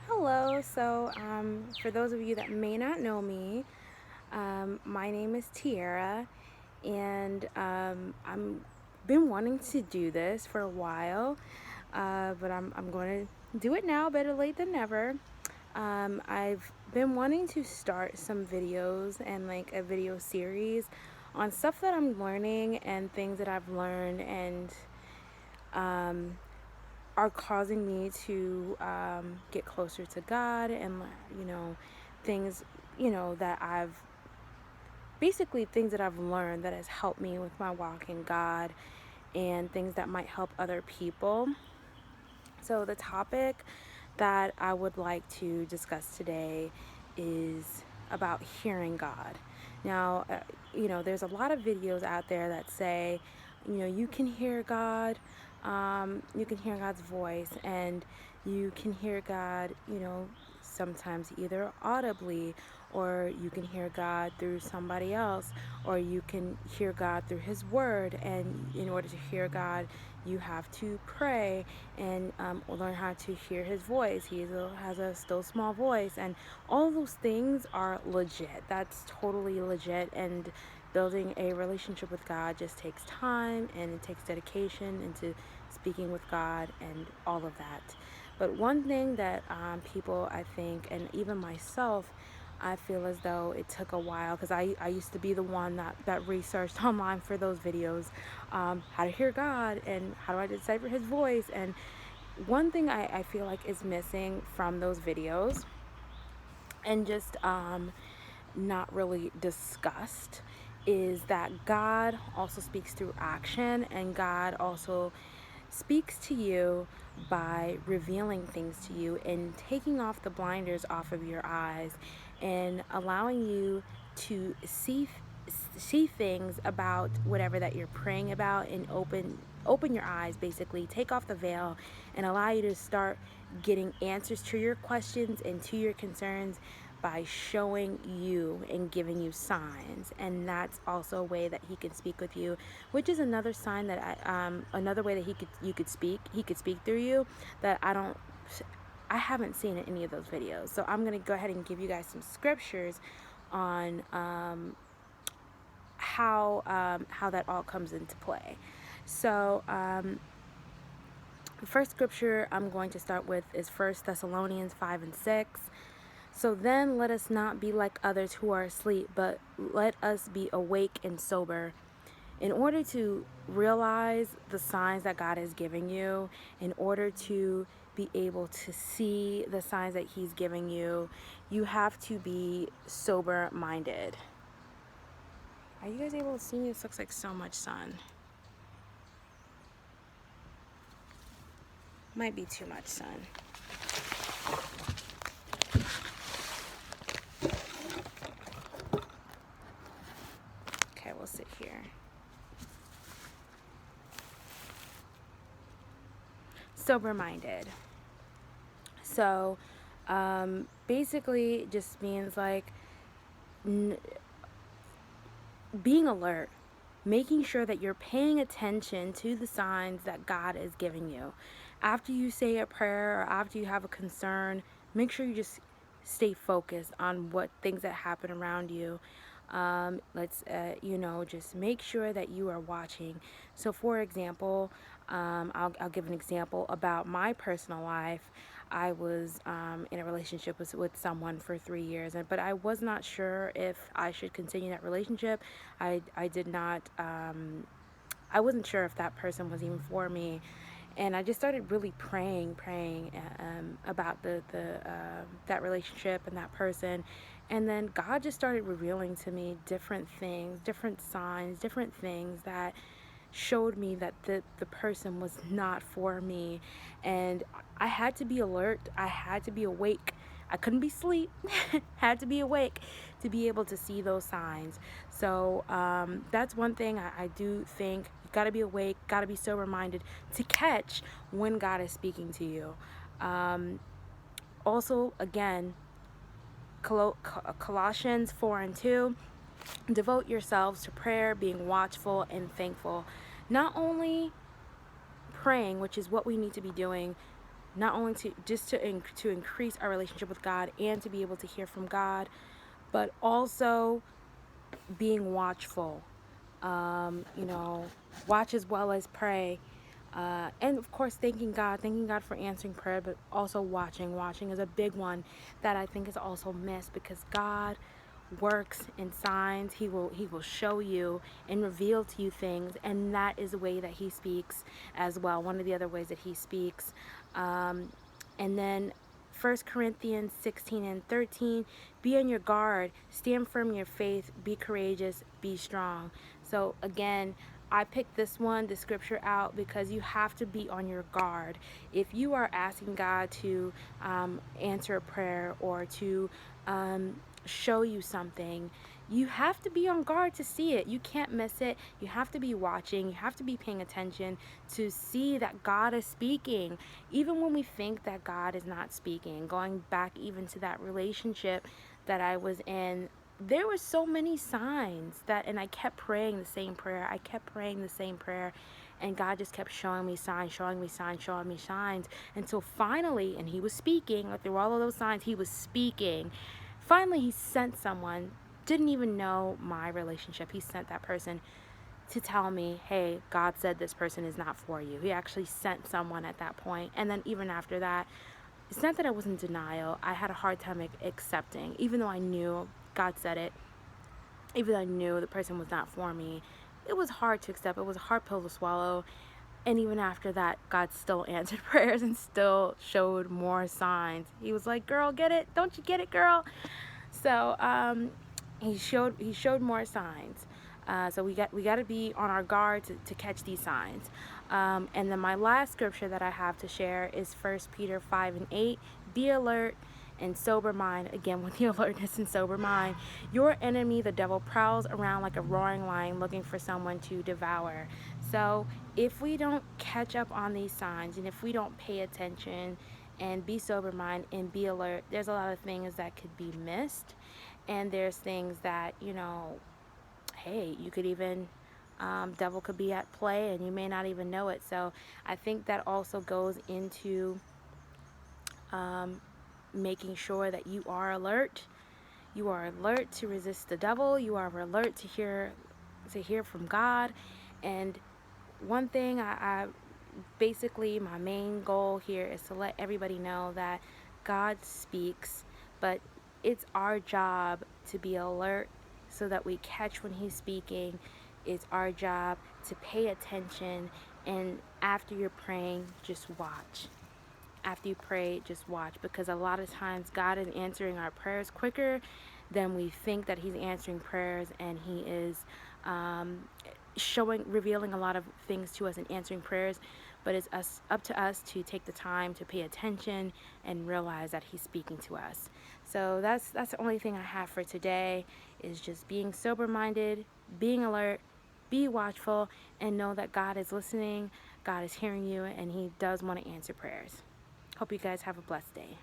Hello. For those of you that may not know me, my name is Tiara, and I'm been wanting to do this for a while, but I'm going to do it now. Better late than never. I've been wanting to start some videos and like a video series on stuff that I'm learning and things that I've learned and um, are causing me to get closer to God and, you know, things, that things that I've learned that has helped me with my walk in God and things that might help other people. So, the topic that I would like to discuss today is about hearing God. Now, there's a lot of videos out there that say, you can hear God, you can hear God's voice, and you can hear God, sometimes either audibly, or you can hear God through somebody else, or you can hear God through His Word. And in order to hear God, you have to pray and learn how to hear His voice. He has a still small voice, and all of those things are legit. That's totally legit. And building a relationship with God just takes time and it takes dedication into speaking with God and all of that. But one thing that people, I think, and even myself, I feel as though it took a while, because I used to be the one that researched online for those videos, how to hear God and how do I decipher His voice. And one thing I feel like is missing from those videos and just not really discussed is that God also speaks through action, and God also speaks to you by revealing things to you and taking off the blinders off of your eyes and allowing you to see things about whatever that you're praying about, and open your eyes, basically take off the veil and allow you to start getting answers to your questions and to your concerns by showing you and giving you signs. And that's also a way that He can speak with you, which is another sign that another way that he could speak through you, that I haven't seen in any of those videos. So I'm going to go ahead and give you guys some scriptures on how that all comes into play. So the first scripture I'm going to start with is 1 Thessalonians 5:6. So then let us not be like others who are asleep, but let us be awake and sober. In order to realize the signs that God is giving you, in order to be able to see the signs that He's giving you, you have to be sober minded. Are you guys able to see? This looks like so much sun. Might be too much sun. Okay, we'll sit here. Sober-minded. So, basically, it just means like being alert, making sure that you're paying attention to the signs that God is giving you. After you say a prayer or after you have a concern, make sure you just stay focused on what things that happen around you. Just make sure that you are watching. So, for example, I'll give an example about my personal life. I was in a relationship with someone for 3 years, but I was not sure if I should continue that relationship. I did not. I wasn't sure if that person was even for me, and I just started really praying about that relationship and that person. And then God just started revealing to me different things, different signs, different things that showed me that the person was not for me. And I had to be alert. I had to be awake. I couldn't be asleep. Had to be awake to be able to see those signs. So that's one thing I do think. You got to be awake, got to be sober-minded to catch when God is speaking to you. Also, again, Colossians 4:2, devote yourselves to prayer, being watchful and thankful. Not only praying, which is what we need to be doing, not only to increase our relationship with God and to be able to hear from God, but also being watchful. You know, watch as well as pray. And of course, thanking God for answering prayer, but also watching. Watching is a big one that I think is also missed, because God works in signs. He will show you and reveal to you things, and that is the way that He speaks as well. One of the other ways that He speaks. And then 1 Corinthians 16:13, be on your guard, stand firm in your faith, be courageous, be strong. So again, I picked this scripture out, because you have to be on your guard. If you are asking God to answer a prayer, or to show you something, you have to be on guard to see it. You can't miss it. You have to be watching. You have to be paying attention to see that God is speaking. Even when we think that God is not speaking, going back even to that relationship that I was in, there were so many signs and I kept praying the same prayer. I kept praying the same prayer. And God just kept showing me signs, showing me signs, showing me signs, until finally, and He was speaking, like through all of those signs, He was speaking. Finally, He sent someone, didn't even know my relationship. He sent that person to tell me, hey, God said this person is not for you. He actually sent someone at that point. And then even after that, it's not that I was in denial. I had a hard time accepting, even though I knew God said it, even though I knew the person was not for me. It was hard to accept. It was a hard pill to swallow. And even after that, God still answered prayers and still showed more signs. He was like, girl, get it? Don't you get it, girl? So he showed more signs. So we got to be on our guard to catch these signs. And then my last scripture that I have to share is 1 Peter 5:8. Be alert and sober mind. Again, with the alertness and sober mind. Your enemy, the devil, prowls around like a roaring lion looking for someone to devour. So if we don't catch up on these signs, and if we don't pay attention and be sober mind and be alert, there's a lot of things that could be missed. And there's things that, hey, you could even devil could be at play and you may not even know it. So I think that also goes into making sure that you are alert. You are alert to resist the devil. You are alert to hear from God. And one thing I basically, my main goal here is to let everybody know that God speaks, but it's our job to be alert so that we catch when He's speaking. It's our job to pay attention, and after you're praying, just watch. After you pray, just watch, because a lot of times God is answering our prayers quicker than we think that He's answering prayers, and He is revealing a lot of things to us and answering prayers. But it's up to us to take the time to pay attention and realize that He's speaking to us. So that's the only thing I have for today, is just being sober-minded, being alert, be watchful, and know that God is listening, God is hearing you, and He does want to answer prayers. Hope you guys have a blessed day.